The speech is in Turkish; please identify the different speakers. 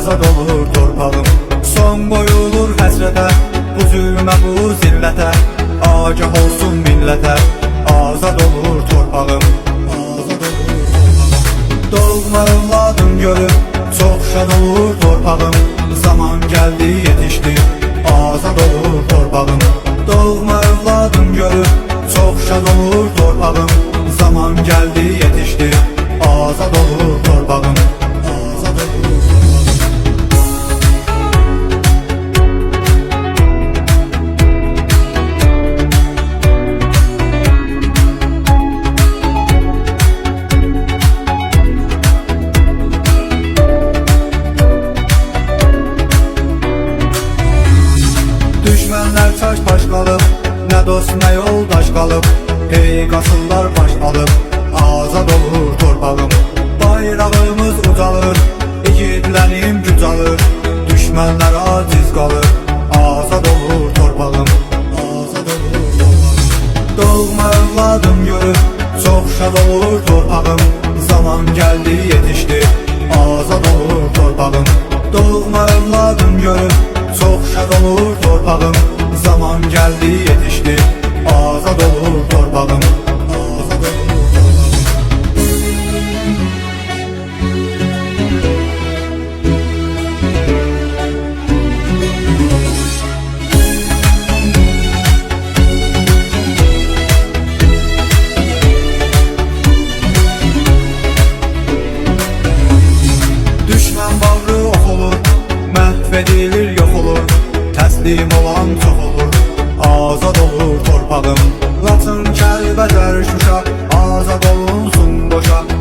Speaker 1: azad olur torpağım. Son qoyulur həsrətə, bu zülmə, bu zillətə. Agah olsun millətə, azad olur torpağım. Doğma övladım görüb, çox şad olur torpağım. Zaman gəldi yetişdi, azad olur torpağım. Doğma övladım görüb, çox şad olur torpağım. Zaman gəldi yetişdi, azad olur torpağım. Azad olur düşmənlər çaş baş qalıb, nə dost nə yoldaş qalıb. Hey qasırlar baş alıb, azad olur torpağım. Bayrağımız ucalır, igidlərim güc alır. Düşmənlər aciz qalır, azad olur torpağım. Azad olur torpağım. Doğma övladım görüb, çox şad olur torpağım. Zaman gəldi yetişdi, azad olur torpağım. Doğma övladım görüb, çox şad olur torpağım. Zaman gəldi yetişdi, azad olur torpağım. Azad olur torpağım. Düşmən bağrı ox olur, məhv edilir, yox olur. Təslim olan çox olur, azad olur torpağım. Laçın, Kəlbəcər, Şuşa, azad olunsun boşa.